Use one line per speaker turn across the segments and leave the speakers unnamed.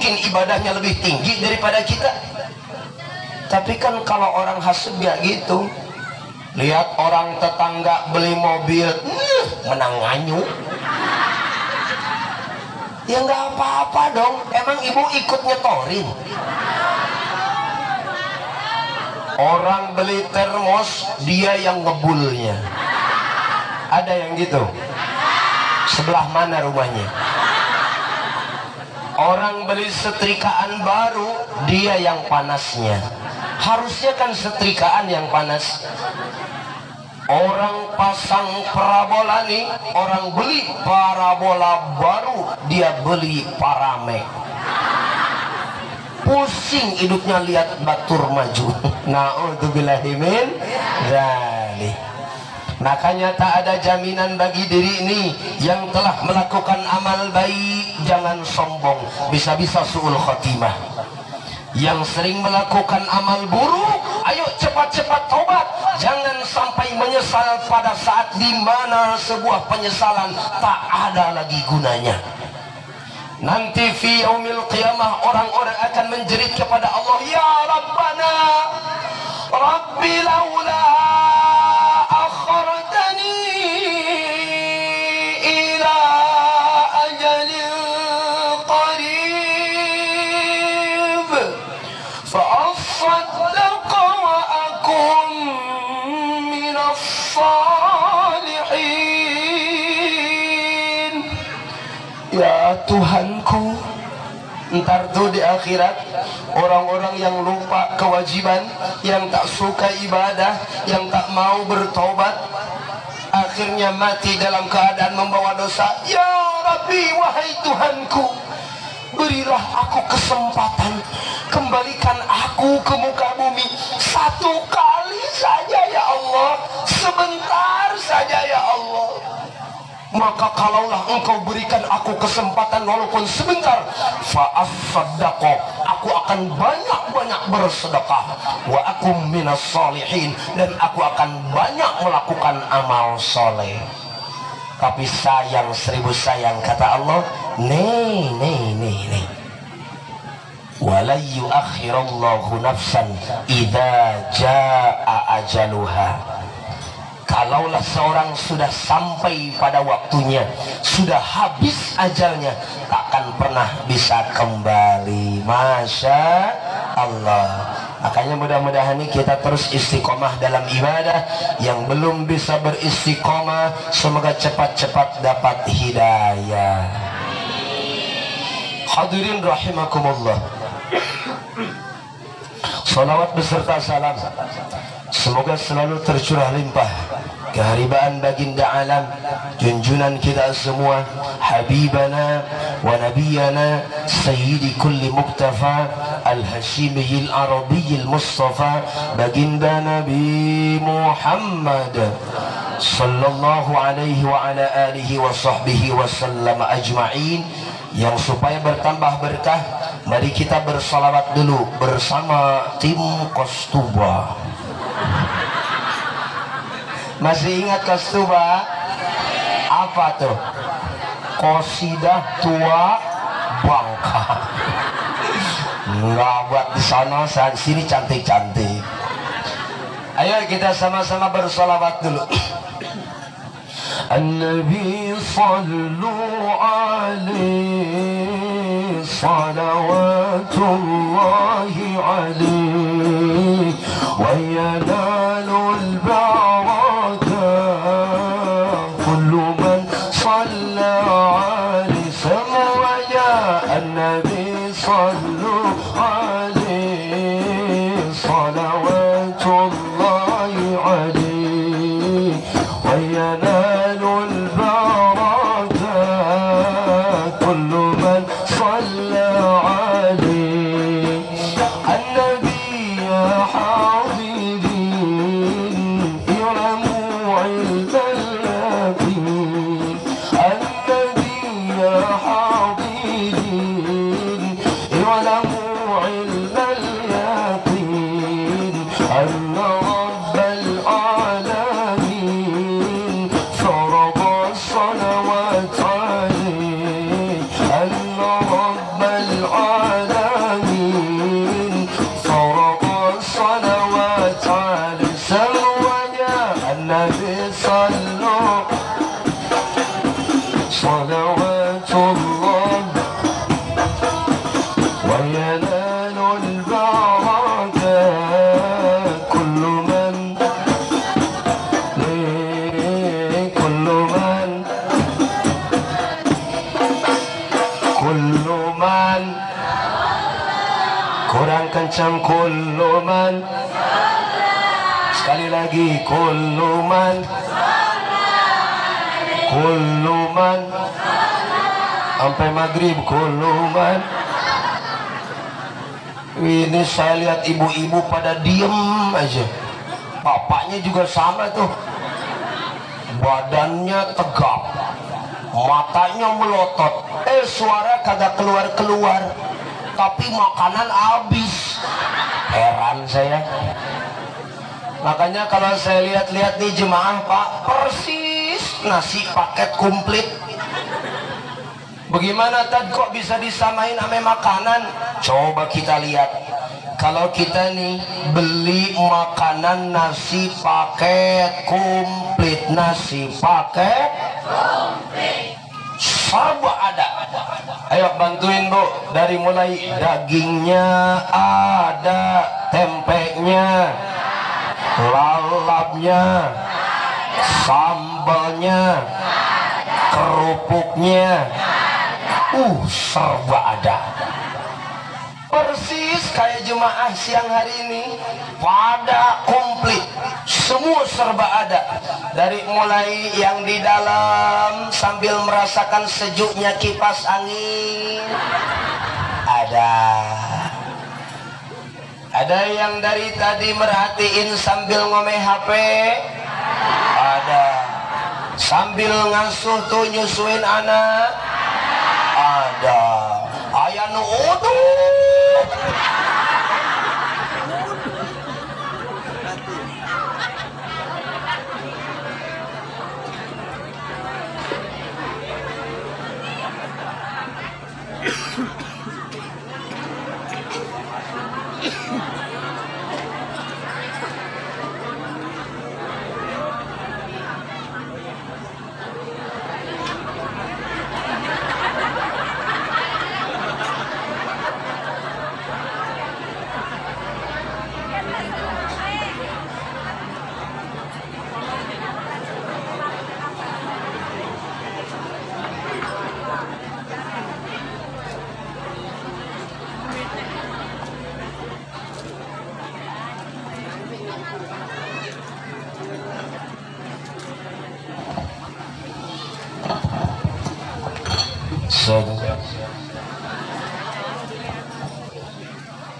mungkin ibadahnya lebih tinggi daripada kita. Tapi kan kalau orang hasud ya gitu, lihat orang tetangga beli mobil, menang nganyu, ya nggak apa-apa dong. Emang ibu ikut nyetorin? Orang beli termos, dia yang ngebulnya. Ada yang gitu? Sebelah mana rumahnya? Orang beli setrikaan baru, dia yang panasnya. Harusnya kan setrikaan yang panas. Orang pasang parabola nih, orang beli parabola baru, dia beli paramek. Pusing hidupnya lihat batur maju. Na'udzubillahi min dzalik. Makanya tak ada jaminan bagi diri ini yang telah melakukan amal baik. Jangan sombong, bisa-bisa su'ul khotimah. Yang sering melakukan amal buruk, ayo cepat-cepat tobat. Jangan sampai menyesal pada saat dimana sebuah penyesalan tak ada lagi gunanya. Nanti fi yaumil qiyamah orang-orang akan menjerit kepada Allah, ya Rabbana, Rabbi laula akhartani ila ajalin qarib fa asaddaqa wa akun minas salihin. Ya Tuhanku, ntar tuh di akhirat orang-orang yang lupa kewajiban, yang tak suka ibadah, yang tak mau bertobat, akhirnya mati dalam keadaan membawa dosa. Ya Rabbi, wahai Tuhanku, berilah aku kesempatan, kembalikan aku ke muka bumi satu kali saja ya Allah, sebentar saja ya Allah. Maka kalaulah engkau berikan aku kesempatan walaupun sebentar, fa'asaddaqo, aku akan banyak-banyak bersedekah, wa akum minas salihin, dan aku akan banyak melakukan amal soleh. Tapi sayang, seribu sayang, kata Allah, nih wala yuakhirallahu nafsan idza jaa ajaluha. Kalaulah seorang sudah sampai pada waktunya, sudah habis ajalnya, takkan pernah bisa kembali. Masya Allah. Makanya mudah-mudahan kita terus istiqomah dalam ibadah. Yang belum bisa beristiqomah, semoga cepat-cepat dapat hidayah. Hadirin rahimakumullah, salawat beserta salam semoga selalu tercurah limpah keharibaan baginda alam, junjunan kita semua, habibana wa nabiyana sayyidi kulli muktafa al-hashimiyil arabiyil mustafa, baginda Nabi Muhammad sallallahu alaihi wa ala alihi wa sahbihi wa sallam ajma'in. Yang supaya bertambah berkah, mari kita bersalawat dulu bersama tim Kostuba. Masih ingat Kostuba? Apa tuh? Qasidah tua Bangka. Nggak buat di sana, sini cantik-cantik. Ayo kita sama-sama bersalawat dulu. An-Nabi sallu alaihi salawatullahi alaihi wa yanalul baraka kullu man salla alaihi semuanya. An-Nabi sallu alaihi salawatullahi alaihi wa yanalul العالمين man. Kurang kencang, kullu man. Sekali lagi, kullu man. Kullu man. Sampai maghrib, kullu man. Ini saya lihat ibu-ibu pada diem aja. Bapaknya juga sama tuh. Badannya tegap, matanya melotot, suara kagak keluar-keluar, tapi makanan habis. Heran saya. Makanya kalau saya lihat-lihat nih jemaah Pak, persis nasi paket komplit. Bagaimana Tad kok bisa disamain sama makanan? Coba kita lihat. Kalau kita nih beli makanan nasi paket komplit, nasi paket komplit, serba ada. Ayo bantuin Bu, dari mulai dagingnya ada, tempenya, lalapnya, sambalnya, kerupuknya, serba ada. Persis kayak jemaah siang hari ini, pada komplit, semua serba ada. Dari mulai yang di dalam sambil merasakan sejuknya kipas angin ada. Ada yang dari tadi merhatiin sambil ngomeh HP ada. Sambil ngasuh tuh nyusuin anak ada. Aya nu uduh.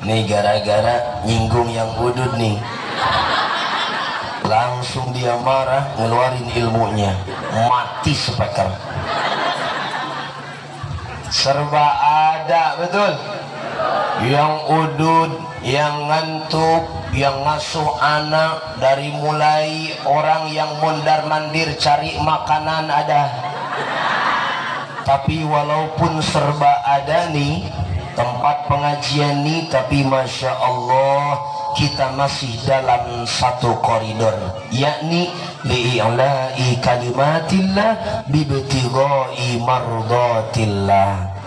Nih gara-gara nyinggung yang udud nih, langsung dia marah, ngeluarin ilmunya, mati speaker. Serba ada, betul. Yang udud, yang ngantuk, yang ngasuh anak, dari mulai orang yang mondar-mandir cari makanan ada. Tapi walaupun serba ada nih tempat pengajian nih, tapi Masya Allah kita masih dalam satu koridor, yakni li'i'la'i kalimatillah bibtighai mardatillah.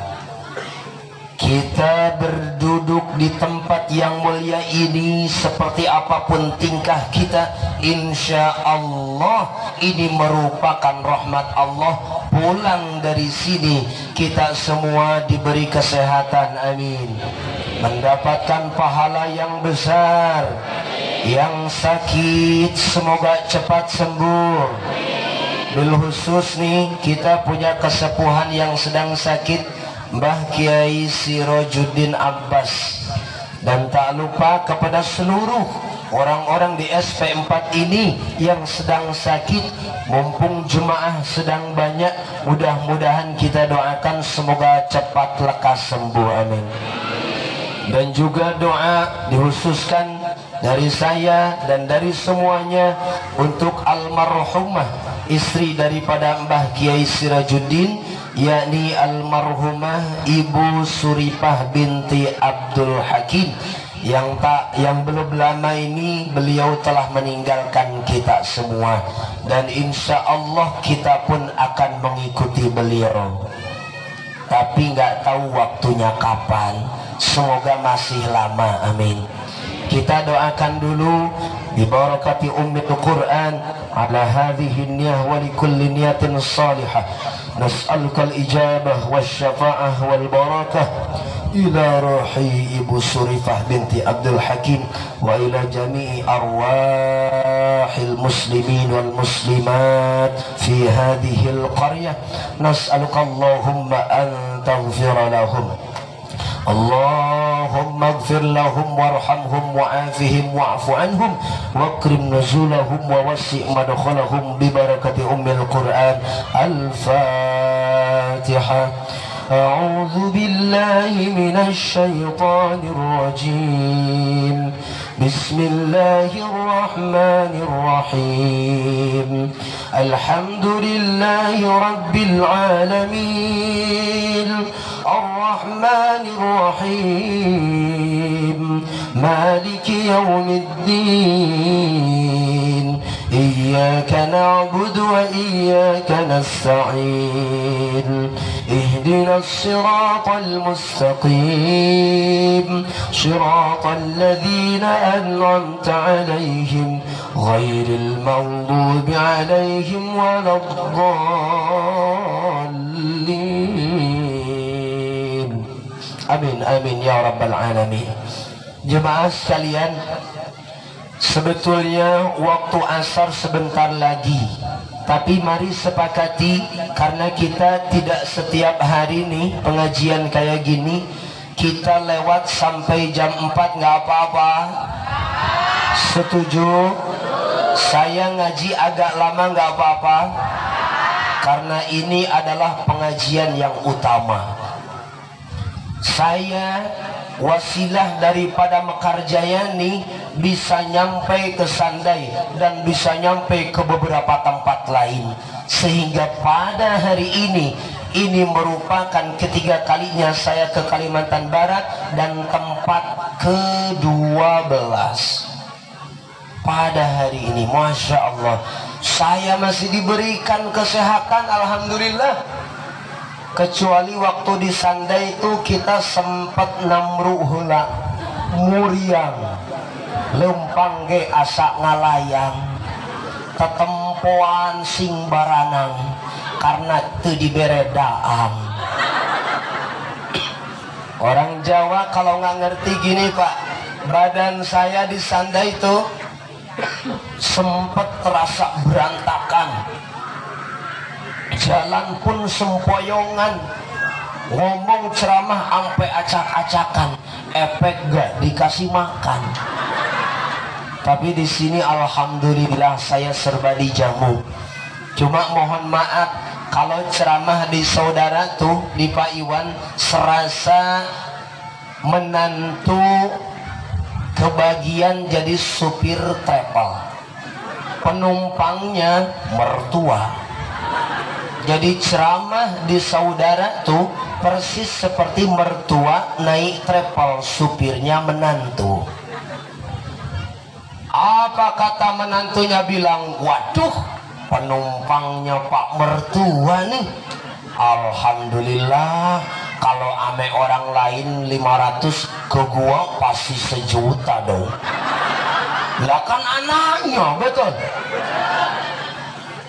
Kita berduduk di tempat yang mulia ini, seperti apapun tingkah kita, insya Allah ini merupakan rahmat Allah. Pulang dari sini kita semua diberi kesehatan, amin, mendapatkan pahala yang besar. Yang sakit semoga cepat sembuh. Bil khusus nih kita punya kesepuhan yang sedang sakit, Mbah Kiai Sirojuddin Abbas. Dan tak lupa kepada seluruh orang-orang di SP4 ini yang sedang sakit, mumpung jemaah sedang banyak, mudah-mudahan kita doakan semoga cepat lekas sembuh, amin. Dan juga doa dikhususkan dari saya dan dari semuanya untuk almarhumah istri daripada Mbah Kiai Sirajuddin, yakni almarhumah Ibu Suripah binti Abdul Hakim, yang belum lama ini beliau telah meninggalkan kita semua, dan insya Allah kita pun akan mengikuti beliau, tapi nggak tahu waktunya kapan. Semoga masih lama, amin. Kita doakan dulu bi barakati ummil Quran ala hadhihi niyah wa li kulli niyatin salihah nas'aluka al-ijabah wasyafa'ah wal barakah ila ruhi Ibu Surifah binti Abdul Hakim wa ila jami'i arwahil muslimin wal muslimat fi hadhil qaryah. Nas'aluka Allahumma an taghfira lahum, Allahumma ighfir lahum warhamhum wa'afihim wa'fu anhum wakrim nuzulahum wa wasi' madkhalahum bi barakati ummil Qur'an. Al-Fatiha. أعوذ بالله من الشيطان الرجيم بسم الله الرحمن الرحيم الحمد لله رب العالمين الرحمن الرحيم مالك يوم الدين إياك نعبد وإياك نستعين اهدنا الصراط المستقيم صراط الذين أنعمت عليهم غير المغضوب عليهم ولا الضالين. Amin amin ya rabbal alamin. Jemaah sekalian, sebetulnya waktu asar sebentar lagi, tapi mari sepakati, karena kita tidak setiap hari nih pengajian kayak gini, kita lewat sampai jam 4 nggak apa-apa. Setuju? Saya ngaji agak lama nggak apa-apa, karena ini adalah pengajian yang utama. Saya wasilah daripada Mekarjaya nih bisa nyampe ke Sandai dan bisa nyampe ke beberapa tempat lain, sehingga pada hari ini merupakan ketiga kalinya saya ke Kalimantan Barat dan tempat ke-12 pada hari ini. Masya Allah, saya masih diberikan kesehatan, alhamdulillah. Kecuali waktu di Sandai itu kita sempat namru heula muriang lempang ge asa ngalayang ketempoan sing baranang karena teu dibere daang. Orang Jawa kalau nggak ngerti gini Pak, badan saya di Sandai itu sempat terasa berantakan, jalan pun sempoyongan, ngomong ceramah ampe acak-acakan, efek gak dikasih makan. Tapi di sini alhamdulillah saya serba dijamu. Cuma mohon maaf kalau ceramah di saudara tuh di Pak Iwan serasa menantu kebagian jadi supir travel, penumpangnya mertua. Jadi ceramah di saudara tuh persis seperti mertua naik travel, supirnya menantu. Apa kata menantunya? Bilang, waduh penumpangnya Pak mertua nih. Alhamdulillah, kalau ame orang lain 500, ke gua pasti 1 juta dong. Lah kan anaknya, betul.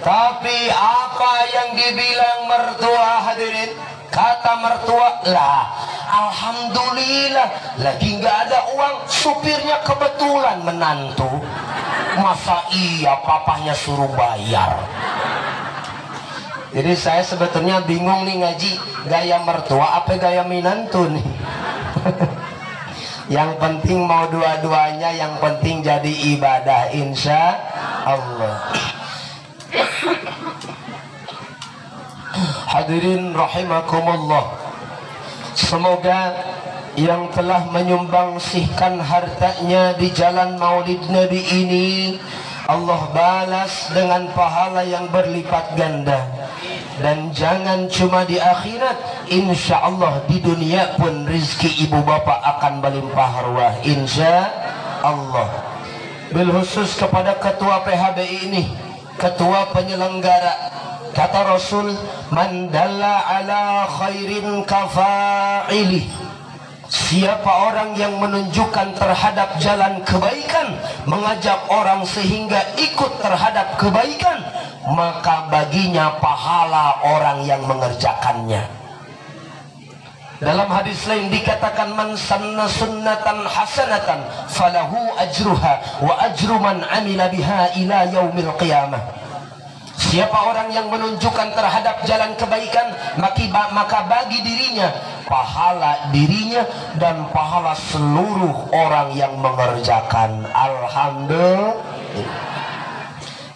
Tapi apa yang dibilang mertua hadirin? Kata mertua, lah alhamdulillah lagi nggak ada uang, supirnya kebetulan menantu. Masa iya papanya suruh bayar? Jadi saya sebetulnya bingung nih ngaji, gaya mertua apa gaya menantu nih? Yang penting mau dua-duanya, yang penting jadi ibadah insya Allah. Hadirin rahimakumullah, semoga yang telah menyumbangsihkan hartanya di jalan Maulid Nabi ini Allah balas dengan pahala yang berlipat ganda. Dan jangan cuma di akhirat, insya Allah di dunia pun rizki ibu bapak akan berlimpah ruah insya Allah. Bil khusus kepada ketua PHBI ini, ketua penyelenggara, kata Rasul, man dalla ala khairin kafa'ili. Siapa orang yang menunjukkan terhadap jalan kebaikan, mengajak orang sehingga ikut terhadap kebaikan, maka baginya pahala orang yang mengerjakannya. Dalam hadis lain dikatakan, man sanna sunnatan hasanatan falahu ajruha wa ajru man amila biha ila yaumil qiyamah. Siapa orang yang menunjukkan terhadap jalan kebaikan, maka bagi dirinya pahala dirinya dan pahala seluruh orang yang mengerjakan. Alhamdulillah.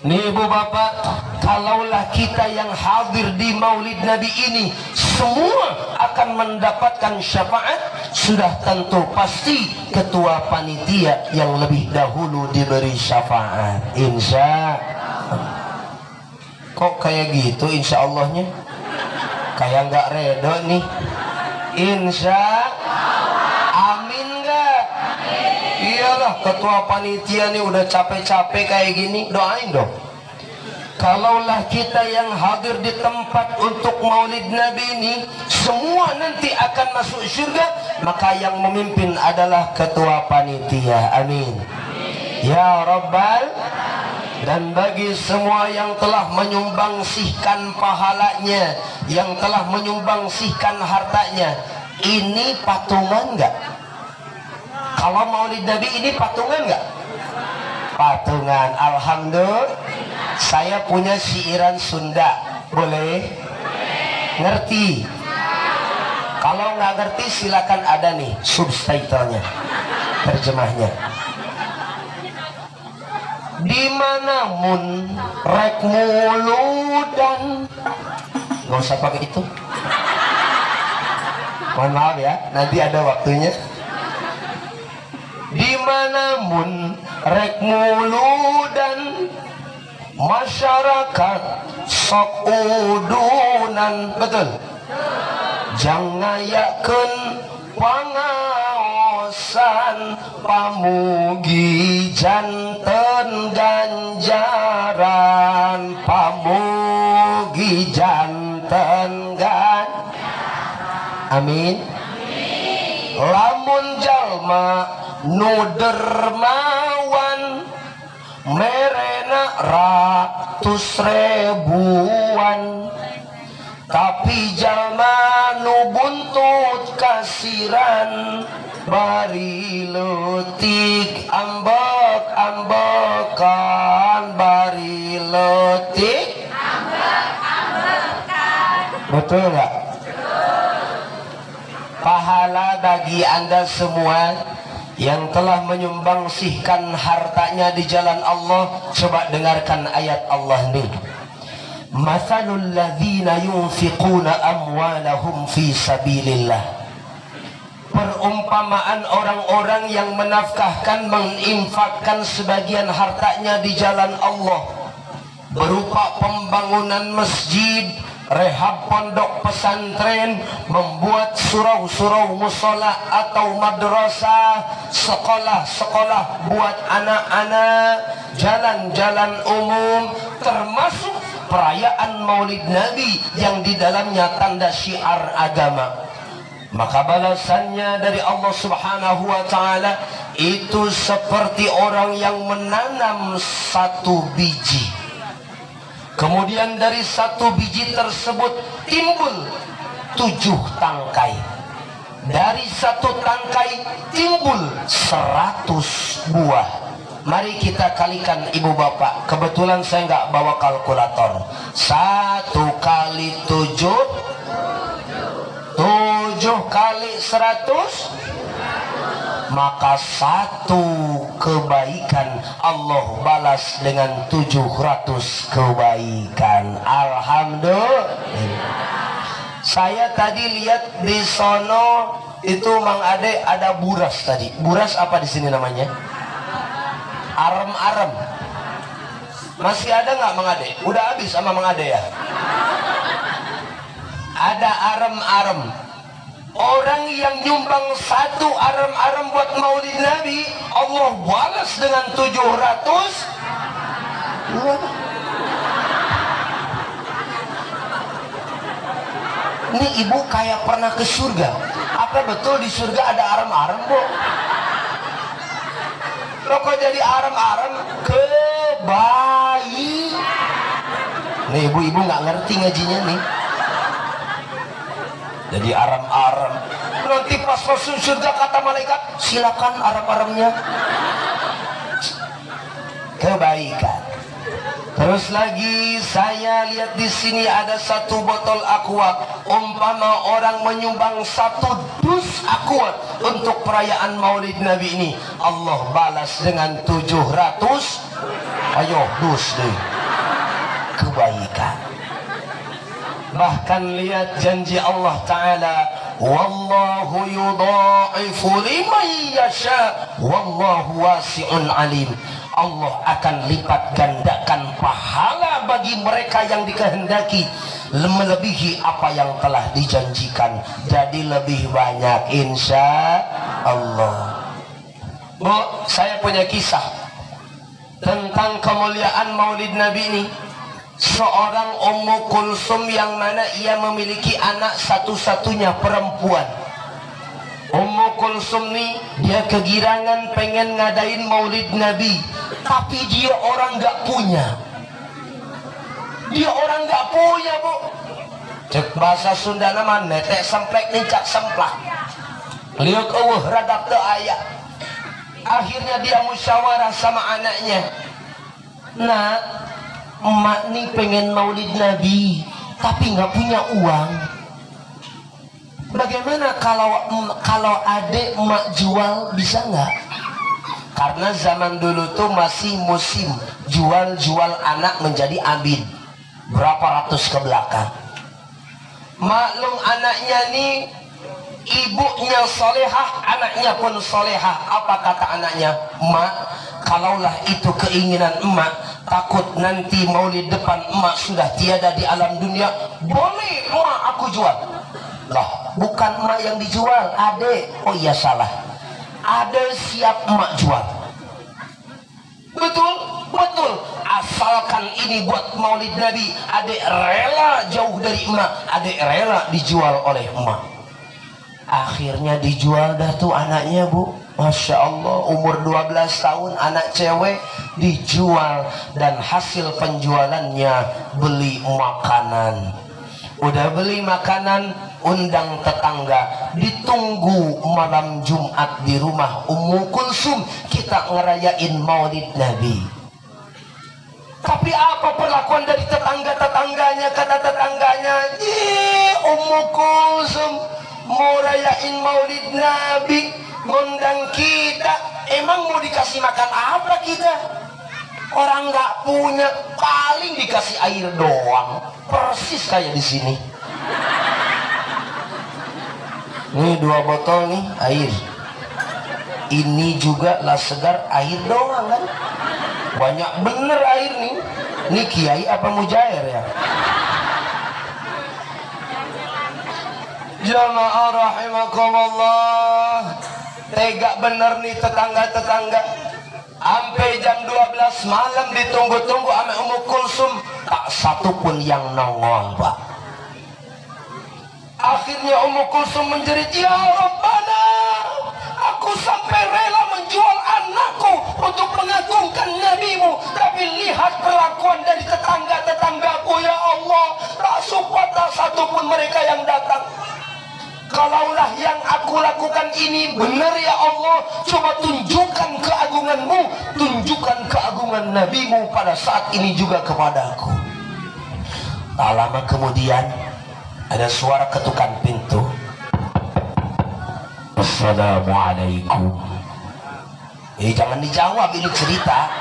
Nih ibu bapak, kalaulah kita yang hadir di maulid Nabi ini semua akan mendapatkan syafaat, sudah tentu pasti ketua panitia yang lebih dahulu diberi syafaat. Insya Allah. Kok kayak gitu insya Allahnya? Kayak nggak redo nih. Insya amin nggak? Iyalah, ketua panitia nih udah capek-capek kayak gini, doain dong. Kalaulah kita yang hadir di tempat untuk maulid Nabi ini semua nanti akan masuk surga, maka yang memimpin adalah ketua panitia. Amin ya Rabbal. Dan bagi semua yang telah menyumbangsihkan pahalanya, yang telah menyumbangsihkan hartanya, ini patungan nggak? Kalau maulid Nabi ini patungan nggak? Patungan. Alhamdulillah. Saya punya siiran Sunda, boleh? Ngerti? Kalau nggak ngerti silakan, ada nih subtitlenya, terjemahnya. Dimana mun rek muludan, nggak usah pakai itu, mohon maaf ya, nanti ada waktunya. Dimana mun rek muludan, masyarakat sok udunan, betul? Jangan yakin pangaosan, pamugi janten ganjaran, pamugi janten amin. Lamun jalma nu dermawan, merena ratus ribuan, tapi jalma nu buntut kasiran, bari letik ambek-ambekan, bari letik ambek-ambekan. Betul nggak? Pahala bagi anda semua yang telah menyumbangsihkan hartanya di jalan Allah. Coba dengarkan ayat Allah nih. Mathalul ladzina yunfiquna amwalahum fi sabilillah. Perumpamaan orang-orang yang menafkahkan, menginfakkan sebagian hartanya di jalan Allah, berupa pembangunan masjid, rehab pondok pesantren, membuat surau-surau musola atau madrasah, sekolah-sekolah buat anak-anak, jalan-jalan umum, termasuk perayaan maulid Nabi yang di dalamnya tanda syiar agama. Maka balasannya dari Allah Subhanahu wa ta'ala itu seperti orang yang menanam satu biji, kemudian dari satu biji tersebut timbul 7 tangkai, dari satu tangkai timbul 100 buah. Mari kita kalikan ibu bapak. Kebetulan saya nggak bawa kalkulator. 1 kali 7, 7 kali 100, maka 1 kebaikan Allah balas dengan 700 kebaikan. Alhamdulillah. Saya tadi lihat di sono itu Mang Ade ada buras tadi. Buras apa di sini namanya? Arem-arem. Masih ada nggak Mang Ade? Udah habis sama Mang Ade ya? Ada arem-arem. Orang yang nyumbang 1 arem-arem buat maulid Nabi, Allah balas dengan 700. Ini ibu kayak pernah ke surga. Apa betul di surga ada arem-arem, Bu? Lo kok jadi arem-arem? Nih ibu-ibu nggak ngerti ngajinya nih. Jadi aram-aram. Nanti pas masuk surga kata malaikat, silakan aram-aramnya. Kebaikan. Terus lagi saya lihat di sini ada satu botol aqua. Umpama orang menyumbang 1 dus aqua untuk perayaan Maulid Nabi ini, Allah balas dengan 700. Ayo dus deh. Kebaikan. Bahkan lihat janji Allah Ta'ala, wallahu yudha'ifu liman yasha wallahu wasi'un alim. Allah akan lipat gandakan pahala bagi mereka yang dikehendaki melebihi apa yang telah dijanjikan. Jadi lebih banyak insya Allah. Bu, saya punya kisah tentang kemuliaan Maulid Nabi ini. Seorang Ummu Kulsum yang mana ia memiliki anak satu-satunya perempuan. Ummu Kulsum nih dia kegirangan pengen ngadain Maulid Nabi, tapi dia orang nggak punya. Dia orang nggak punya, Bu. Cek bahasa Sunda nama netek semplek nincak semplak. Liuk radap teu aya. Akhirnya dia musyawarah sama anaknya. Nah, emak nih pengen Maulid Nabi tapi nggak punya uang. Bagaimana kalau adik emak jual, bisa nggak? Karena zaman dulu tuh masih musim jual anak menjadi abid. Berapa ratus ke belakang. Maklum anaknya nih ibunya solehah, anaknya pun solehah. Apa kata anaknya? Emak, kalaulah itu keinginan emak, takut nanti Maulid depan emak sudah tiada di alam dunia, boleh emak aku jual. Lah, bukan emak yang dijual, adek. Oh iya salah, adek siap emak jual. Betul, betul. Asalkan ini buat Maulid Nabi, adek rela jauh dari emak, adek rela dijual oleh emak. Akhirnya dijual dah tuh anaknya, Bu. Masya Allah, umur 12 tahun anak cewek dijual. Dan hasil penjualannya beli makanan. Udah beli makanan, undang tetangga, ditunggu malam Jumat di rumah Ummu Kulsum, kita ngerayain Maulid Nabi. Tapi apa perlakuan dari tetangga-tetangganya? Kata tetangganya, Ummu Kulsum mau rayain Maulid Nabi, ngundang kita, emang mau dikasih makan apa kita? Orang nggak punya, paling dikasih air doang, persis kayak di sini. Nih 2 botol nih air, ini juga lah segar, air doang kan? Banyak bener air nih. Ini kiai apa mujair ya? Jamaah rahimakumullah. Tega bener nih tetangga-tetangga. Sampai jam 12 malam ditunggu-tunggu sama Ummu Kulsum, tak satu pun yang nongol, Pak. Akhirnya Ummu Kulsum menjerit, ya Rabbana, aku sampai rela menjual anakku untuk mengagungkan Nabimu, tapi lihat perlakuan dari tetangga-tetanggaku, ya Allah, tak sempat tak satu pun mereka yang datang. Kalaulah yang aku lakukan ini benar ya Allah, coba tunjukkan keagunganmu, tunjukkan keagungan Nabimu pada saat ini juga kepadaku. Tak lama kemudian ada suara ketukan pintu. Assalamualaikum. Jangan dijawab, ini cerita.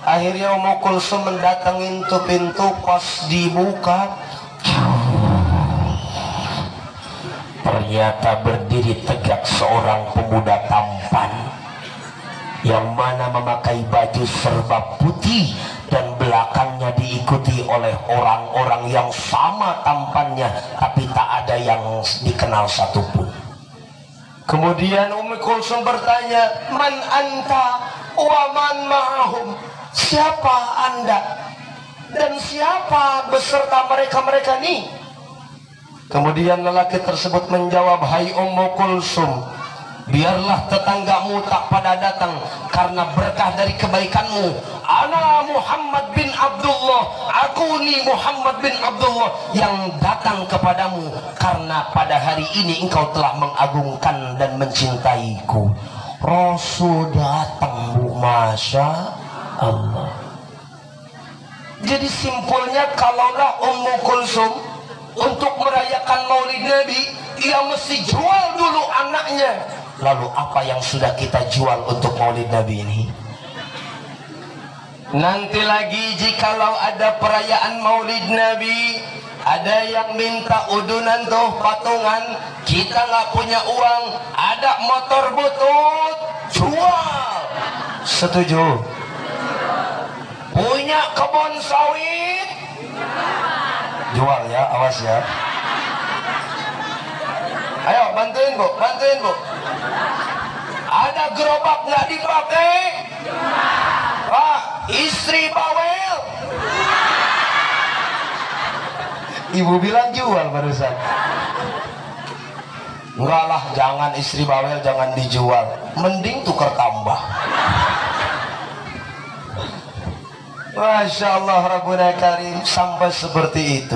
Akhirnya Ummu Kulsum mendatangin tuh pintu, pas dibuka ternyata berdiri tegak seorang pemuda tampan yang mana memakai baju serba putih dan belakangnya diikuti oleh orang-orang yang sama tampannya tapi tak ada yang dikenal satupun. Kemudian Ummu Kulsum bertanya, man anta wa man ma'ahum, siapa anda dan siapa beserta mereka-mereka nih? Kemudian lelaki tersebut menjawab, hai Ummu Kulsum, biarlah tetanggamu tak pada datang karena berkah dari kebaikanmu. Ana Muhammad bin Abdullah, aku ni Muhammad bin Abdullah yang datang kepadamu karena pada hari ini engkau telah mengagungkan dan mencintaiku. Rasul datang, Bu, Masya Allah. Jadi simpulnya, kalaulah Ummu Kulsum untuk merayakan Maulid Nabi, ia mesti jual dulu anaknya. Lalu apa yang sudah kita jual untuk Maulid Nabi ini? Nanti lagi jikalau ada perayaan Maulid Nabi, ada yang minta udunan tuh, patungan, kita nggak punya uang, ada motor butut, jual. Setuju? Punya kebun sawit, jual ya, awas ya. Ayo bantuin Bu, bantuin Bu. Ada gerobak nggak dipakai? Pak, istri bawel. Ibu bilang jual barusan. Enggak lah, jangan istri bawel, jangan dijual. Mending tukar tambah. Masya Allah, Rabbuna Karim, sampai seperti itu.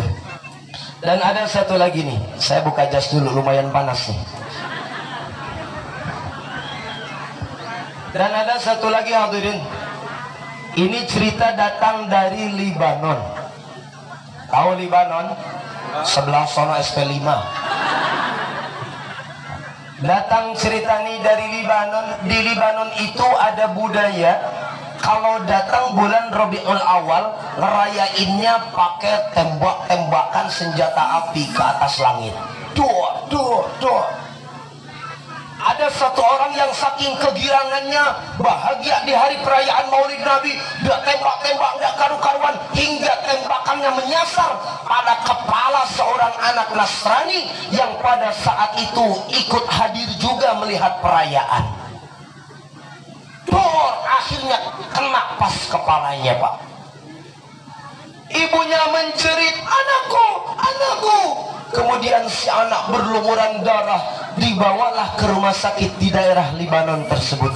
Dan ada satu lagi nih, saya buka jas dulu, lumayan panas nih. Dan ada satu lagi hadirin, ini cerita datang dari Libanon. Tahu Libanon? Sebelah sono SP5. Datang cerita nih dari Libanon. Di Libanon itu ada budaya, kalau datang bulan Rabiul Awal, ngerayainnya pakai tembak-tembakan senjata api ke atas langit. Duh, duh, duh. Ada satu orang yang saking kegirangannya, bahagia di hari perayaan Maulid Nabi, dia tembak-tembak nggak karu-karuan, hingga tembakannya menyasar pada kepala seorang anak Nasrani yang pada saat itu ikut hadir juga melihat perayaan. Dor, akhirnya kena pas kepalanya, Pak. Ibunya menjerit, anakku, anakku. Kemudian si anak berlumuran darah, dibawalah ke rumah sakit di daerah Libanon tersebut.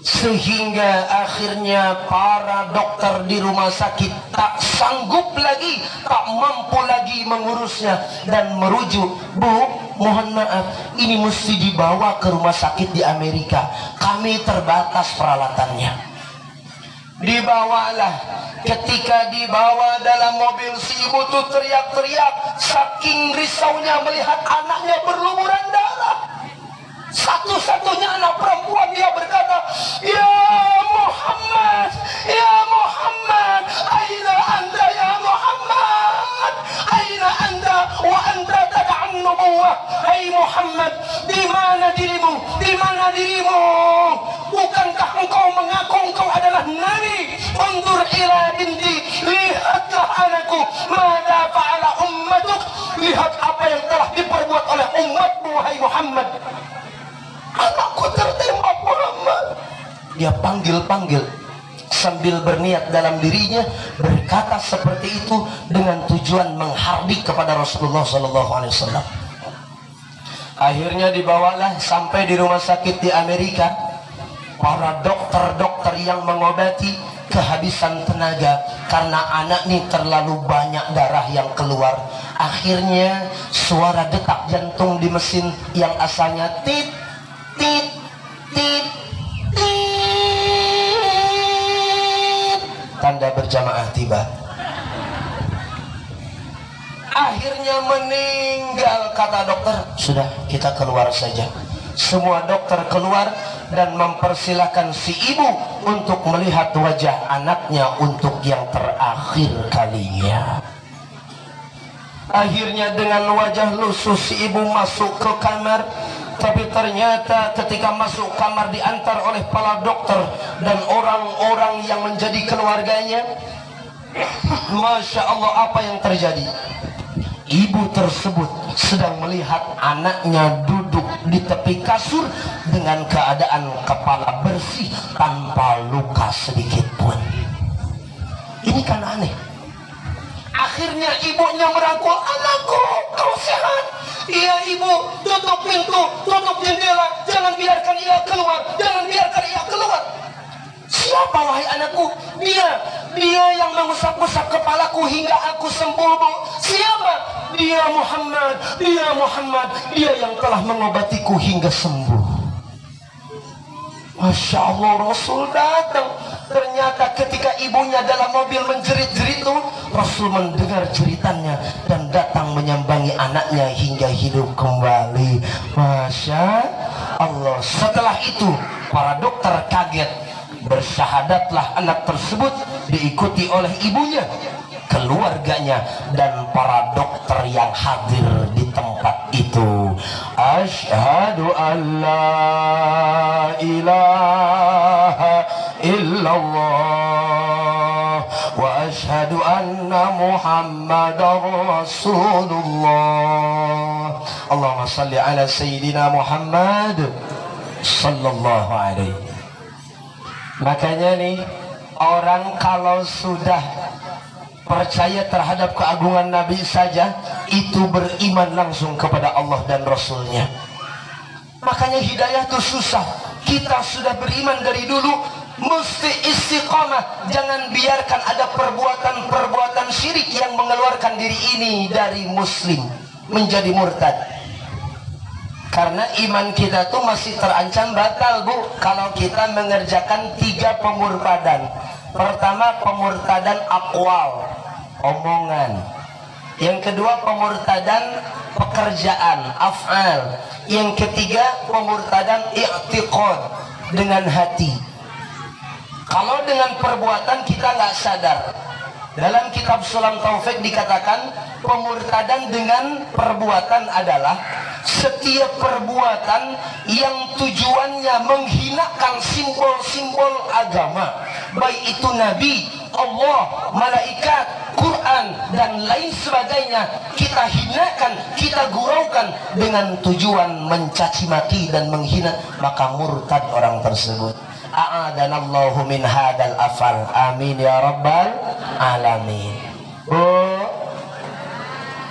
Sehingga akhirnya para dokter di rumah sakit tak sanggup lagi, tak mampu lagi mengurusnya dan merujuk, Bu, mohon maaf, ini mesti dibawa ke rumah sakit di Amerika, kami terbatas peralatannya. Dibawalah. Ketika dibawa dalam mobil, si ibu tuh teriak-teriak, saking risaunya melihat anaknya berlumuran darah. Satu-satunya anak perempuan, dia berkata, ya Muhammad, ya Muhammad, aina anta ya Muhammad, aina anta wa anta tad'an nubuwah. Hai Muhammad, di mana dirimu, di mana dirimu? Bukankah engkau mengaku engkau adalah nabi? Undur ila binti, lihatlah anakku, mada fa'ala ummatuk, lihat apa yang telah diperbuat oleh umatmu, wahai Muhammad. Anakku tertembak, Muhammad. Dia panggil-panggil sambil berniat dalam dirinya berkata seperti itu dengan tujuan menghardik kepada Rasulullah SAW. Akhirnya dibawalah sampai di rumah sakit di Amerika. Para dokter-dokter yang mengobati kehabisan tenaga karena anak ini terlalu banyak darah yang keluar. Akhirnya suara detak jantung di mesin yang asalnya tit tit tit tit, tanda berjamaah tiba. Akhirnya meninggal, kata dokter. Sudah, kita keluar saja. Semua dokter keluar dan mempersilahkan si ibu untuk melihat wajah anaknya untuk yang terakhir kalinya. Akhirnya dengan wajah lusuh si ibu masuk ke kamar. Tapi ternyata ketika masuk kamar diantar oleh para dokter dan orang-orang yang menjadi keluarganya, Masya Allah, apa yang terjadi? Ibu tersebut sedang melihat anaknya duduk di tepi kasur dengan keadaan kepala bersih tanpa luka sedikit pun. Ini kan aneh. Akhirnya ibunya merangkul, anakku, kau sehat? Iya ibu, tutup pintu, tutup jendela, jangan biarkan ia keluar, jangan biarkan ia keluar. Siapa wahai anakku? Dia yang mengusap-usap kepalaku hingga aku sembuh, Bu. Siapa? Dia Muhammad, dia yang telah mengobatiku hingga sembuh. Masya Allah, Rasul datang. Ternyata ketika ibunya dalam mobil menjerit-jerit itu, Rasul mendengar jeritannya dan datang menyambangi anaknya hingga hidup kembali. Masya Allah. Setelah itu para dokter kaget. Bersyahadatlah anak tersebut, diikuti oleh ibunya, keluarganya, dan para dokter yang hadir di tempat itu. Asyhadu an la ilaha illallah wa asyhadu anna Muhammadar Rasulullah. Allahumma salli ala Sayyidina Muhammad sallallahu alaihi. Makanya nih, orang kalau sudah percaya terhadap keagungan Nabi saja, itu beriman langsung kepada Allah dan Rasulnya. Makanya hidayah itu susah. Kita sudah beriman dari dulu, mesti istiqamah. Jangan biarkan ada perbuatan-perbuatan syirik yang mengeluarkan diri ini dari muslim, menjadi murtad. Karena iman kita tuh masih terancam batal, Bu, kalau kita mengerjakan 3 pemurtadan. Pertama, pemurtadan aqwal, omongan. Yang kedua, pemurtadan pekerjaan, af'al. Yang ketiga, pemurtadan i'tiqad, dengan hati. Kalau dengan perbuatan kita nggak sadar. Dalam kitab Sulam Taufik dikatakan pemurtadan dengan perbuatan adalah setiap perbuatan yang tujuannya menghinakan simbol-simbol agama, baik itu Nabi, Allah, malaikat, Quran, dan lain sebagainya, kita hinakan, kita guraukan dengan tujuan mencaci maki dan menghina, maka murtad orang tersebut. A'adanallahu min hadal afal. Amin ya rabbal alamin. Oh,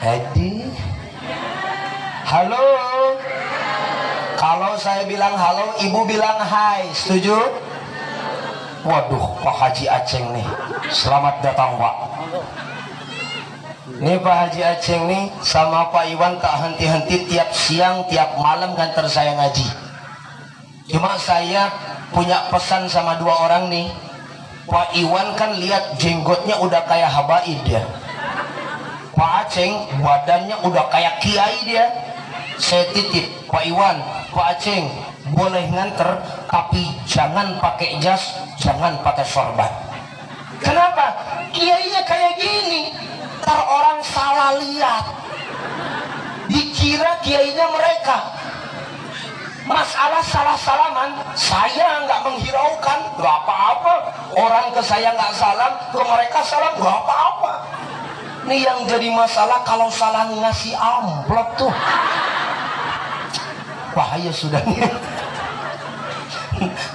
Hadi. Halo. Kalau saya bilang halo, ibu bilang hai. Setuju? Waduh, Pak Haji Aceng nih. Selamat datang, Pak. Nih Pak Haji Aceng nih sama Pak Iwan tak henti-henti tiap siang, tiap malam kantor saya ngaji. Cuma saya punya pesan sama 2 orang nih. Pak Iwan kan lihat jenggotnya udah kayak habaib dia. Pak Aceng badannya udah kayak kiai dia. Saya titip, Pak Iwan, Pak Aceng boleh nganter, tapi jangan pakai jas, jangan pakai sorban. Kenapa? Kiainya kayak gini, ntar orang salah lihat, dikira kiainya mereka. Masalah salah-salaman, saya nggak menghiraukan, nggak apa-apa. Orang ke saya nggak salam, ke mereka salam, nggak apa-apa. Ini yang jadi masalah kalau salah ngasih amplop tuh. Bahaya sudah nih.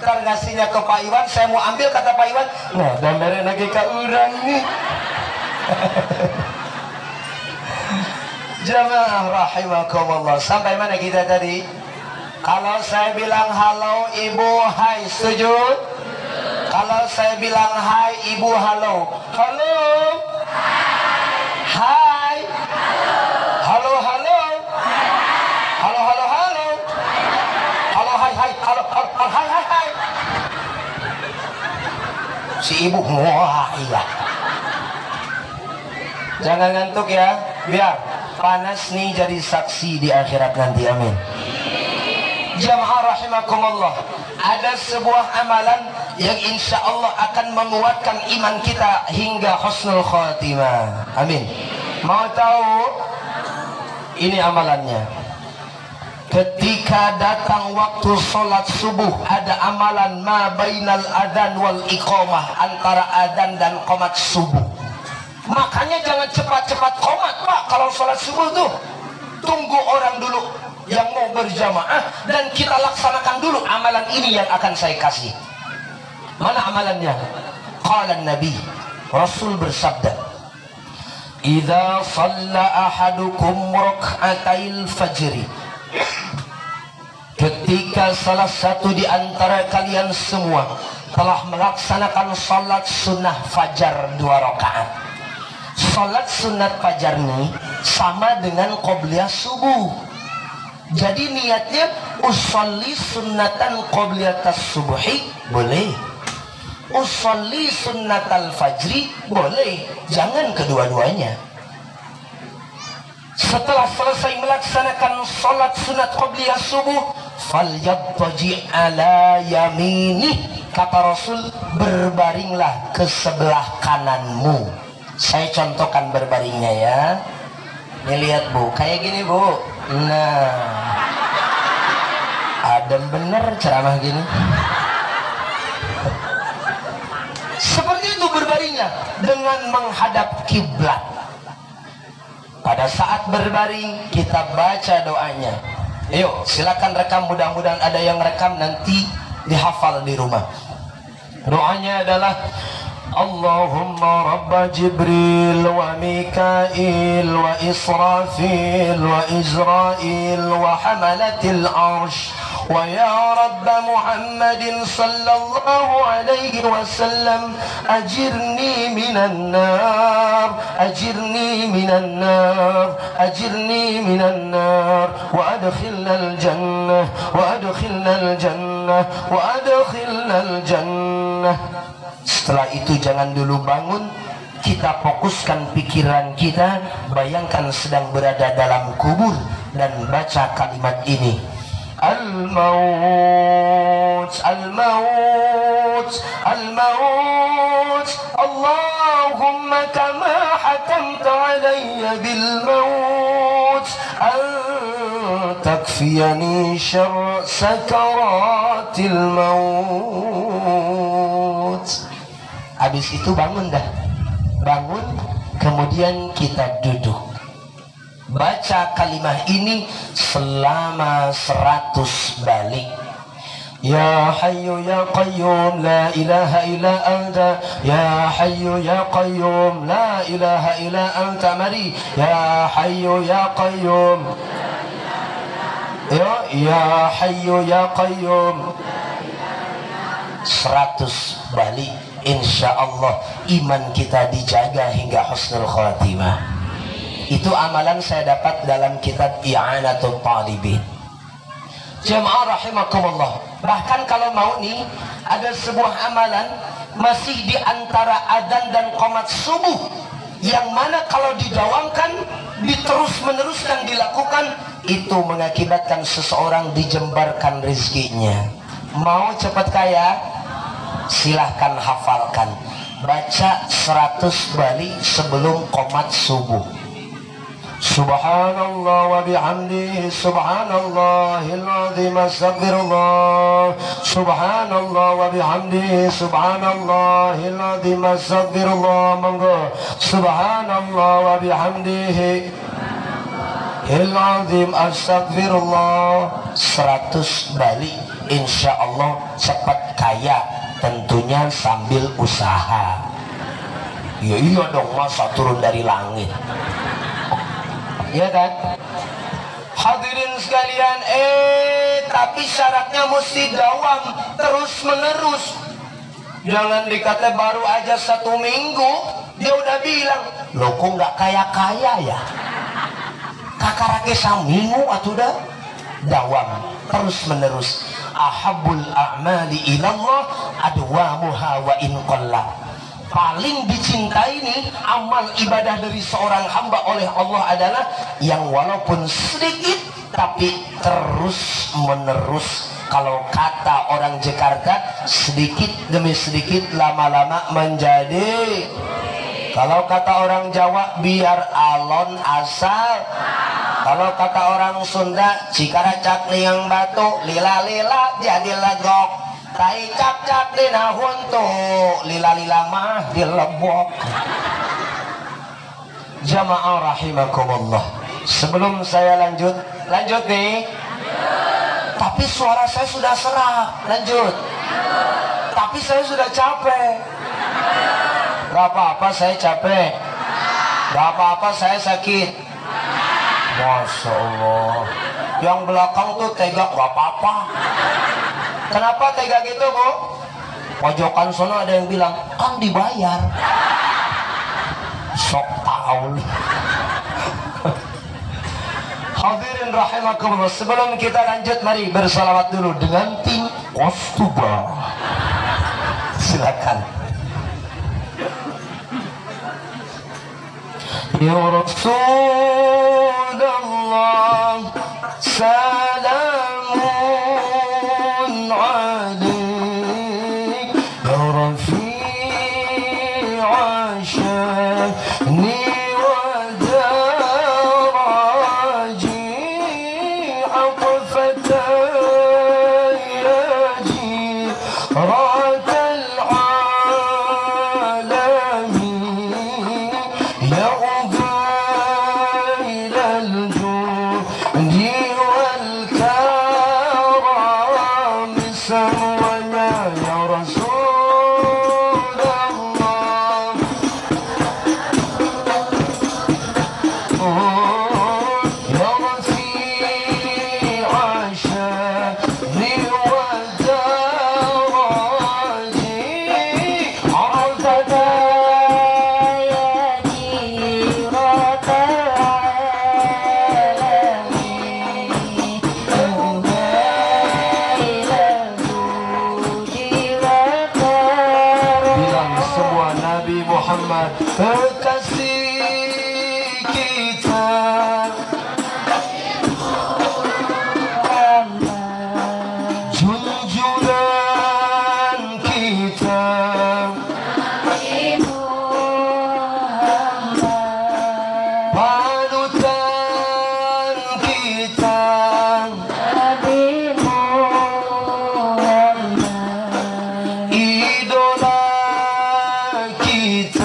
Ntar ngasihnya ke Pak Iwan, saya mau ambil, kata Pak Iwan, nah gambarnya lagi ke urang nih. Jamaah rahimakumullah, sampai mana kita tadi? Kalau saya bilang halo ibu, hai, setuju? Kalau saya bilang hai ibu, halo. Halo. Hai. Halo, halo. Halo, halo, halo. Halo, hai, hai. Halo, halo, hai, hai, hai. Si ibu, wah iya. Jangan ngantuk ya, biar panas nih jadi saksi di akhirat nanti, amin. Jamaah rahimakumullah, ada sebuah amalan yang insya Allah akan menguatkan iman kita hingga husnul khatimah, amin. Mau tahu? Ini amalannya. Ketika datang waktu sholat subuh, ada amalan ma bainal adan wal iqamah, antara adan dan qomat subuh. Makanya jangan cepat-cepat qomat, Pak, kalau sholat subuh tuh. Tunggu orang dulu yang mau berjamaah dan kita laksanakan dulu amalan ini yang akan saya kasih. Mana amalannya? Qala Nabi, Rasul bersabda, idza shalla ahadukum rak'atail fajri, ketika salah satu di antara kalian semua telah melaksanakan salat sunnah fajar 2 rakaat. Salat sunat fajar ini sama dengan qobliyah subuh. Jadi niatnya usolli sunnatan qobliyatas subuhi boleh, usolli sunnatal fajri boleh, jangan kedua-duanya. Setelah selesai melaksanakan salat sunat qobliyah subuh, falyattaji ala yaminih, kata Rasul, berbaringlah ke sebelah kananmu. Saya contohkan berbaringnya ya. Ini lihat Bu, kayak gini Bu. Nah, adem bener ceramah gini. Seperti itu berbaringnya, dengan menghadap kiblat. Pada saat berbaring kita baca doanya. Yuk silakan rekam, mudah-mudahan ada yang rekam nanti dihafal di rumah. Doanya adalah Allahumma Rabba Jibril wa Mikail wa Israfil wa Izrail wa hamalatil arsh wa ya Rabba Muhammadin sallallahu alaihi wasallam ajirni minan nar, ajirni minan nar, ajirni minan nar wa adkhilna al-jannah wa adkhilna al-jannah wa adkhilna al-jannah. Setelah itu jangan dulu bangun, kita fokuskan pikiran kita, bayangkan sedang berada dalam kubur dan baca kalimat ini. Al-maut, al-maut, al-maut, Allahumma kama hakamta alayya bil-maut, takfiyani syarr sakaratil maut. Habis itu bangun dah, bangun, kemudian kita duduk, baca kalimah ini selama 100 balik. Ya Hayyu Ya Qayyum la ilaha illa anta, Ya Hayyu Ya Qayyum la ilaha illa anta. Mari, Ya Hayyu Ya Qayyum, Ya Hayyu Ya Qayyum, 100 balik. Insya Allah iman kita dijaga hingga husnul khatimah. Itu amalan saya dapat dalam kitab I'anatul Talibin. Jamaah rahimakumullah. Bahkan kalau mau nih, ada sebuah amalan masih di antara adzan dan qomat subuh, yang mana kalau didawamkan, diterus meneruskan dilakukan, itu mengakibatkan seseorang dijembarkan rezekinya. Mau cepat kaya? Silahkan hafalkan, baca 100 balik sebelum qomat subuh. Subhanallah wa bihamdihi, subhanallahil azim, astaghfirullah, subhanallah wa bihamdihi, subhanallahil azim, astaghfirullah. Monggo, subhanallah wa bihamdihi il azim, astaghfirullah. 100 balik, insya Allah cepat kaya. Tentunya sambil usaha. Ya iya dong, masa turun dari langit, ya kan? Hadirin sekalian, tapi syaratnya mesti dawam terus menerus. Jangan dikata baru aja 1 minggu dia udah bilang, lo kok nggak kaya-kaya ya? Kakarake saminggu atau udah dawam terus menerus. Ahabul a'mali ilallah adwamuha wa in qalla. Paling dicintai nih amal ibadah dari seorang hamba oleh Allah adalah yang walaupun sedikit tapi terus menerus. Kalau kata orang Jakarta, sedikit demi sedikit lama-lama menjadi. Kalau kata orang Jawa, biar alon asal. Kalau kata orang Sunda, cikaracak liang batu, lila-lila jadi legok. Tai cak-cak di nahuntu, lila-lila mah dilebok. Jamaah rahimakumullah. Sebelum saya lanjut nih. Tapi suara saya sudah serak. Lanjut. Tapi saya sudah capek. Gak apa-apa, saya capek. Gak apa-apa, saya sakit. Masya Allah. Yang belakang tuh tega, gak apa-apa. Kenapa tega gitu, Bu? Pojokan sono ada yang bilang, kan dibayar. Sok tahu. Hadirin rahimakumullah, sebelum kita lanjut mari bersalawat dulu dengan tim Qostuba. Silakan. Ya Rasulullah, salamun alaik, ya Rafi'a sya'ni wa daraji, aqfata yaji, ratal alamin, ya kekasih kita, junjungan kita, panutan kita, idola kita.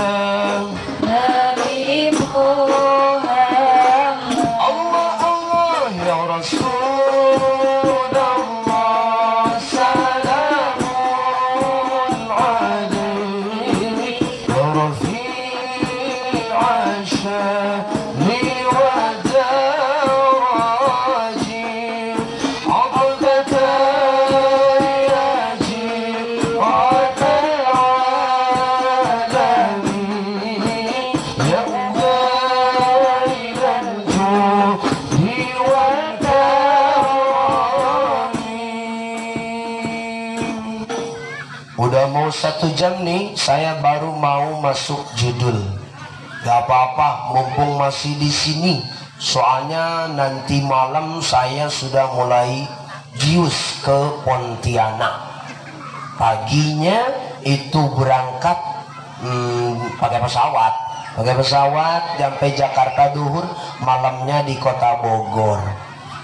Udah mau 1 jam nih, saya baru mau masuk judul. Gak apa-apa, mumpung masih di sini. Soalnya nanti malam saya sudah mulai jius ke Pontianak. Paginya itu berangkat pakai pesawat. Sampai Jakarta duhur, malamnya di kota Bogor.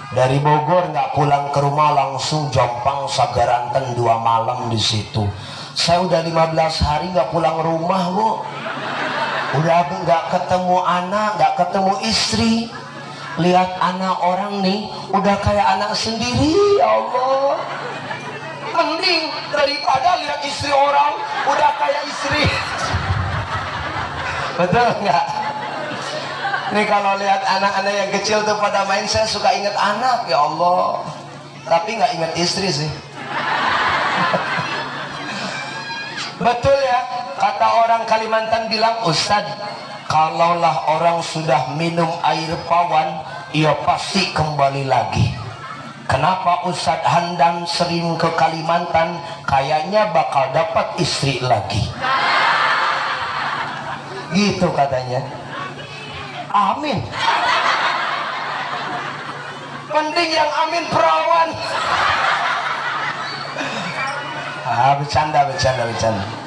Dari Bogor nggak pulang ke rumah, langsung Jompang Sagaranten 2 malam di situ. Saya udah 15 hari nggak pulang rumah, Bu. Udah nggak ketemu anak, nggak ketemu istri. Lihat anak orang nih, udah kayak anak sendiri, ya Allah. Mending daripada lihat istri orang, udah kayak istri. Betul nggak? Nih kalau lihat anak-anak yang kecil tuh pada main, saya suka ingat anak, ya Allah. Tapi nggak ingat istri sih. Betul ya, kata orang Kalimantan bilang, Ustadz, kalaulah orang sudah minum air pawan, ia pasti kembali lagi. Kenapa Ustadz Handan sering ke Kalimantan? Kayaknya bakal dapat istri lagi. Gitu katanya. Amin. Mending yang amin perawan. Bercanda.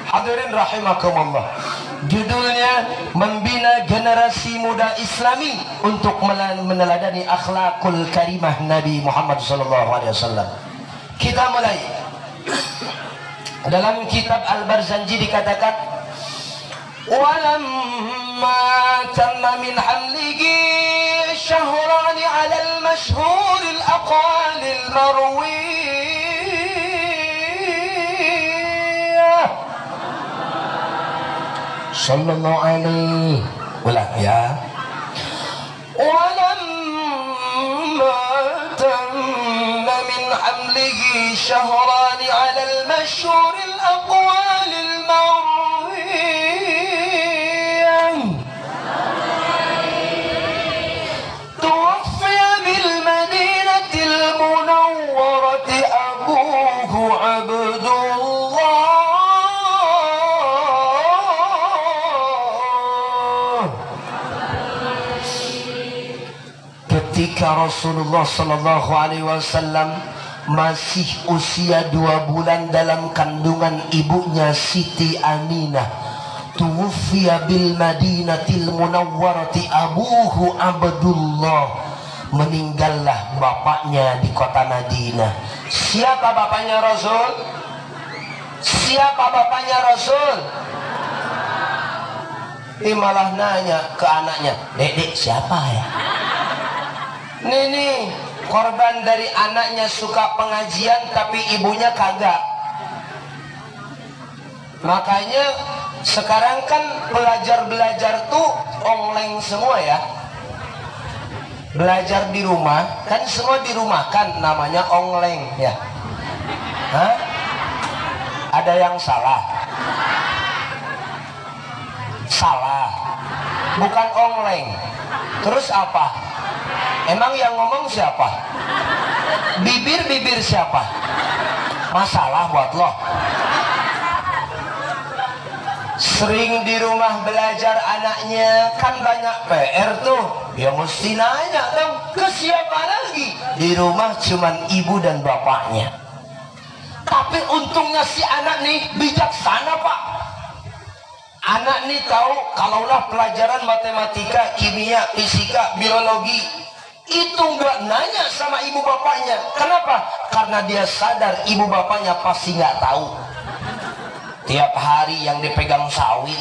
Hadirin rahimakumullah. Judulnya membina generasi muda Islami untuk meneladani akhlakul karimah Nabi Muhammad SAW. Kita mulai. Dalam kitab Al-Barzanji dikatakan, walamma tamma min hamlihi syahrani ala al-mashhur al-aqal al-marwiyah sallallahu alaihi Ulang ya. Walamma tamma min hamlihi syahran 'ala al-mashhur al-aqwal al-marwiyah tuwaffiya bil madinatil munawwarati abuhu Abdullah. Ketika Rasulullah Sallallahu Alaihi Wasallam masih usia 2 bulan dalam kandungan ibunya Siti Aminah, tuwfiya bil Madinatil Munawwarati abuhu Abdullah, meninggallah bapaknya di kota Madinah. Siapa bapaknya Rasul? Siapa bapaknya Rasul? Ini malah nanya ke anaknya, "Dek, siapa ya?" Nih korban dari anaknya suka pengajian tapi ibunya kagak. Makanya sekarang kan belajar tuh online semua ya. Belajar di rumah kan semua dirumahkan, namanya online ya. Hah? Ada yang salah? Salah. Bukan online. Terus apa? Emang yang ngomong siapa? Bibir siapa? Masalah buat lo. Sering di rumah belajar anaknya, kan banyak PR tuh. Ya mesti nanya dong, ke siapa lagi? Di rumah cuman ibu dan bapaknya. Tapi untungnya si anak nih bijaksana, Pak. Anak nih tahu kalaulah pelajaran matematika, kimia, fisika, biologi itu nggak nanya sama ibu bapaknya. Kenapa? Karena dia sadar ibu bapaknya pasti nggak tahu. Tiap hari yang dipegang sawit.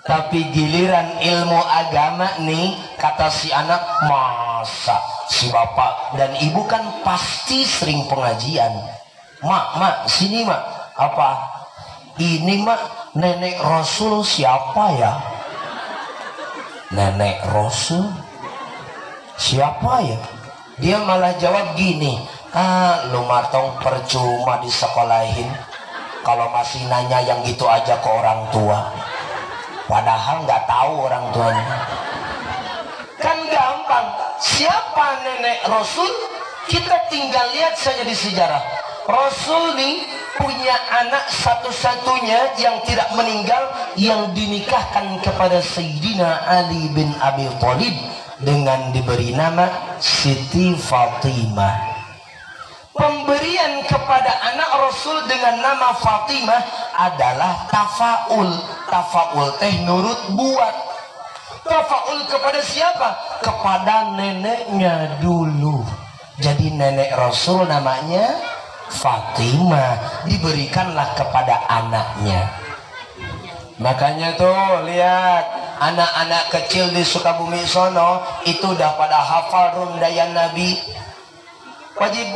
Tapi giliran ilmu agama nih, kata si anak, masa si bapak dan ibu kan pasti sering pengajian. Mak, sini mak. Apa? Ini mak, nenek Rasul siapa ya? Nenek Rasul? Siapa ya? Dia malah jawab gini, lu matong percuma disekolahin kalau masih nanya yang gitu aja ke orang tua, padahal nggak tahu orang tuanya. Kan gampang. Siapa nenek Rasul? Kita tinggal lihat saja di sejarah. Rasul nih punya anak satu-satunya yang tidak meninggal, yang dinikahkan kepada Sayyidina Ali bin Abi Thalib dengan diberi nama Siti Fatimah. Pemberian kepada anak Rasul dengan nama Fatimah adalah tafaul. Tafaul teh nurut buat. Tafaul kepada siapa? Kepada neneknya dulu. Jadi nenek Rasul namanya Fatimah, diberikanlah kepada anaknya. Makanya tuh lihat anak-anak kecil di Sukabumi sono itu udah pada hafal rundayan Nabi. Wajib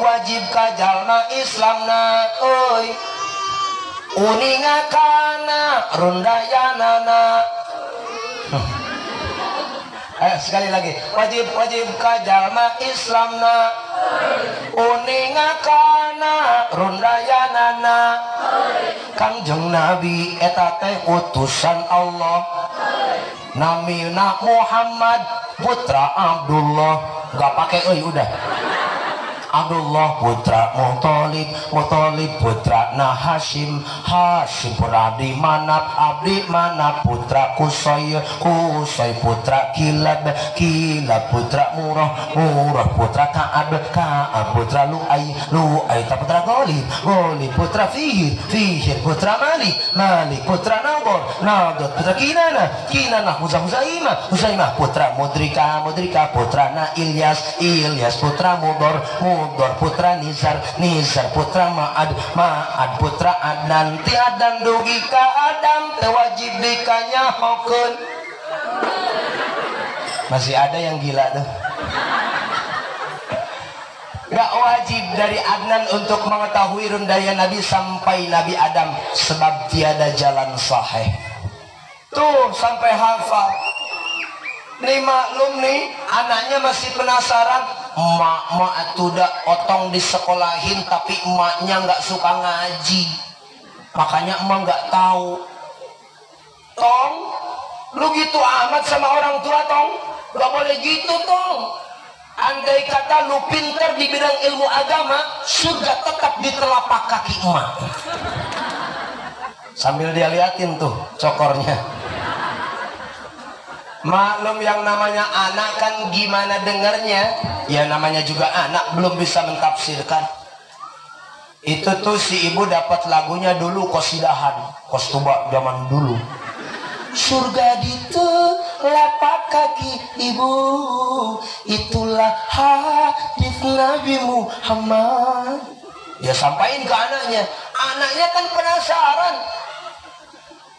kajalna Islamna oi uningakana rundayanana. Ayo sekali lagi, wajib kajalna Islamna uningakana rundayanana. Kangjeng Nabi eta teh utusan Allah. Namina Muhammad putra Abdullah. Gak pakai euy udah. Abdullah putra Muthalib, Muthalib putra Hashim, Hashim putra Abdi Manaf, Abdi Manaf putra Qusay, Qusay putra Kilab, Kilab putra Murrah, Murrah putra Ka'ab, Ka'ab putra Lu'ay, Lu'ay putra Ghalib, Ghalib putra Fihir, Fihir putra Malik, Malik putra Nador, Nador putra Kinanah, Kinanah Huzaimah, Huzaimah putra Mudrika, Mudrika putra Ilyas, Ilyas putra Mudor, Mudor putra Nizar, Nizar putra Ma'ad, Ma'ad putra Adnan, ti Adnan dugi ka Adam tewajib dikanyahokeun. Masih ada yang gila tuh. Gak wajib dari Adnan untuk mengetahui rundaya Nabi sampai Nabi Adam, sebab tiada jalan sahih. Tuh sampai hafal. Nih maklum nih, anaknya masih penasaran. Emak itu udah otong disekolahin, tapi emaknya nggak suka ngaji. Makanya emak nggak tahu. Tong, lu gitu amat sama orang tua, Tong? Gak boleh gitu, Tong. Andai kata lu pinter di bidang ilmu agama, surga tetap di telapak kaki emak. Sambil dia liatin tuh cokornya. Maklum yang namanya anak kan gimana dengernya. Ya namanya juga anak belum bisa mentafsirkan. Itu tuh si ibu dapat lagunya dulu kosidahan, kostuba zaman dulu. Surga di telapak kaki ibu, itulah hadis Nabi Muhammad. Ya sampaikan ke anaknya. Anaknya kan penasaran.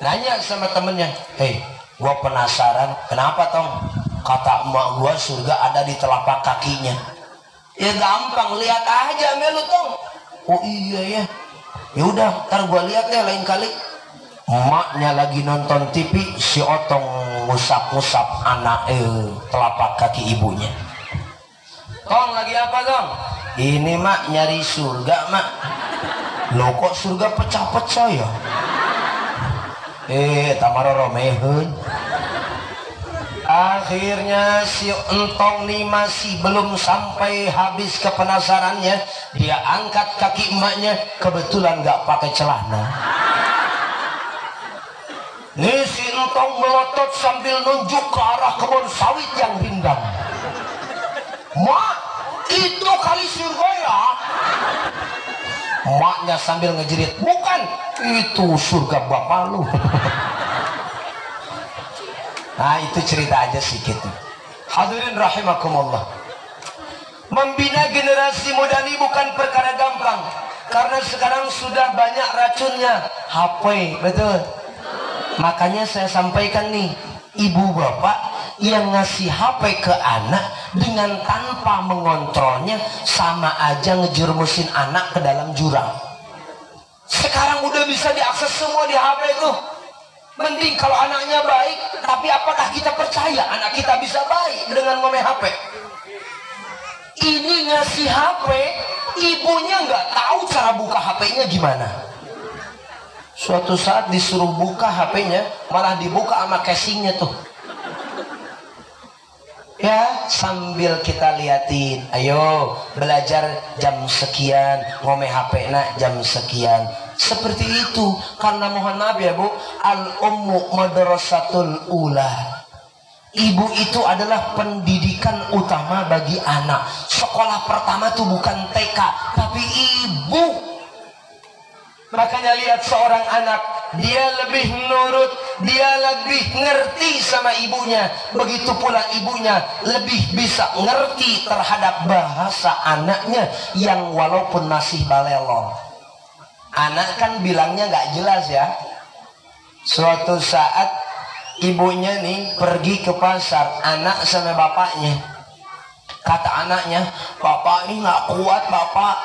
Nanya sama temennya, hei, gua penasaran, kenapa Tong? Kata emak gua surga ada di telapak kakinya. Ya gampang, lihat aja melu Tong. Oh iya ya. Ya udah, ntar gua lihat deh lain kali. Emaknya lagi nonton TV, si Otong ngusap-ngusap anak telapak kaki ibunya. Tong lagi apa Tong? Ini mak nyari surga mak. Loh kok surga pecah-pecah ya? Tamaroro mehun. Akhirnya si Entong nih masih belum sampai habis kepenasarannya. Dia angkat kaki emaknya, kebetulan nggak pakai celana. Nih si Entong melotot sambil nunjuk ke arah kebun sawit yang rindang. Mak, itu kali surga ya? Maknya sambil ngejerit, bukan, itu surga bapak lu. Nah itu cerita aja sedikit. Hadirin rahimakumullah. Membina generasi muda ini bukan perkara gampang. Karena sekarang sudah banyak racunnya. HP, betul. Makanya saya sampaikan nih, ibu bapak yang ngasih HP ke anak dengan tanpa mengontrolnya sama aja ngejurumusin anak ke dalam jurang. Sekarang udah bisa diakses semua di HP itu. Mending kalau anaknya baik, tapi apakah kita percaya anak kita bisa baik dengan ngomeh HP? Ini ngasih HP, ibunya nggak tahu cara buka HP-nya gimana. Suatu saat disuruh buka HP-nya, malah dibuka sama casingnya tuh. Ya sambil kita liatin, ayo belajar jam sekian, ngomeh HP nak jam sekian. Seperti itu, karena mohon maaf ya bu, al-ummu madrasatul ula. Ibu itu adalah pendidikan utama bagi anak. Sekolah pertama tuh bukan TK, tapi ibu. Makanya lihat seorang anak, dia lebih nurut, dia lebih ngerti sama ibunya. Begitu pula ibunya lebih bisa ngerti terhadap bahasa anaknya yang walaupun masih balelon. Anak kan bilangnya nggak jelas ya. Suatu saat ibunya nih pergi ke pasar, anak sama bapaknya. Kata anaknya, bapak ini nggak kuat bapak.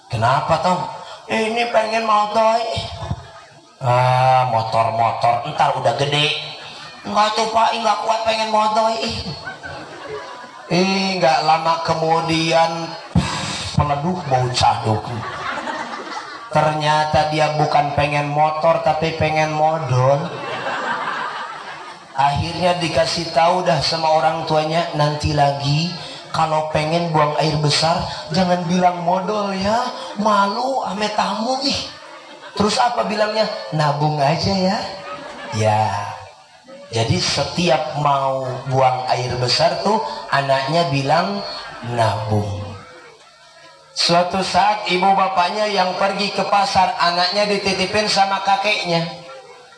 Kenapa Tom? Ini pengen motor. Motor ntar udah gede. Enggak tuh pak, nggak kuat pengen motor. Nggak lama kemudian peleduh bau caduk. Ternyata dia bukan pengen motor tapi pengen modal. Akhirnya dikasih tahu dah sama orang tuanya, nanti lagi kalau pengen buang air besar jangan bilang modal ya, malu ame tamu ih. Terus apa bilangnya? Nabung aja ya. Ya. Jadi setiap mau buang air besar tuh anaknya bilang nabung. Suatu saat ibu bapaknya yang pergi ke pasar, anaknya dititipin sama kakeknya.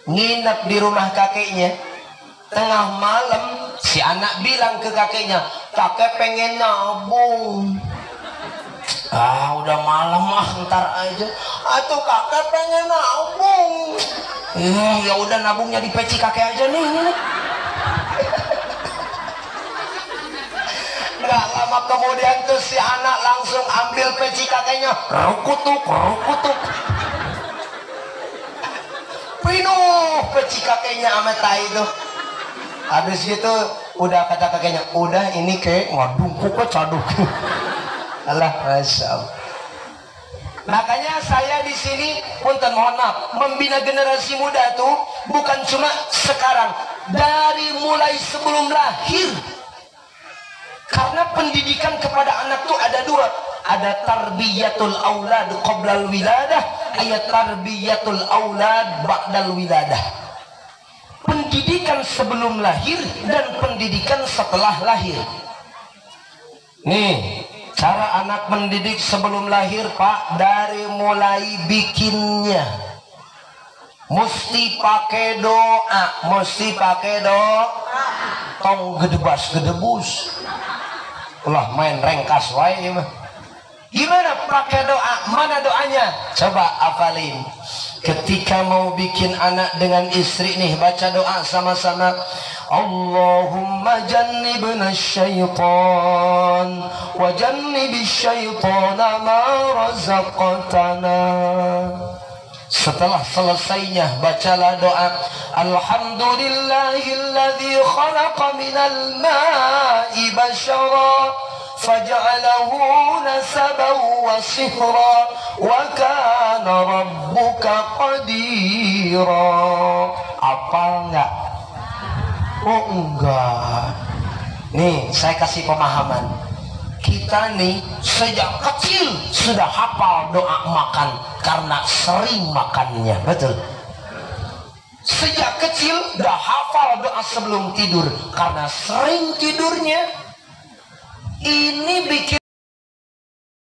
Nginep di rumah kakeknya. Tengah malam si anak bilang ke kakeknya, kakek pengen nabung. Udah malam ntar aja. Atuh kakek pengen nabung. Ya udah nabungnya di peci kakek aja nih. Gak lama kemudian tuh si anak langsung ambil peci kakeknya, rukutuk. pinuh peci kakeknya sama tai itu. Habis gitu udah kata kakeknya, udah ini kek ngadungku ke caduk. Allah, masya Allah. Makanya saya di sini punten mohon maaf, membina generasi muda tuh bukan cuma sekarang, dari mulai sebelum lahir. Karena pendidikan kepada anak tuh ada dua, ada tarbiyatul aulad qoblal wiladah, ayat tarbiyatul aulad ba'dal wiladah. Pendidikan sebelum lahir dan pendidikan setelah lahir. Nih, cara anak mendidik sebelum lahir, Pak, dari mulai bikinnya mesti pakai doa, mesti pakai doa. Tong gedebas-gedebus. Ulah main rengkas wae mah. Gimana pakai doa? Mana doanya? Coba hafalin. Ketika mau bikin anak dengan istri nih, baca doa sama-sama. Allahumma jannibna syaitan wa jannibis syaitana ma razaqtana. Setelah selesainya bacalah doa, alhamdulillahilladzi khalaqa minal ma'i basyara faja'alahu nasaban wa sihra wa kana rabbuka qadira. Apa enggak? Oh enggak. Nih saya kasih pemahaman. Kita nih sejak kecil sudah hafal doa makan karena sering makannya, betul. Sejak kecil udah hafal doa sebelum tidur karena sering tidurnya. Ini bikin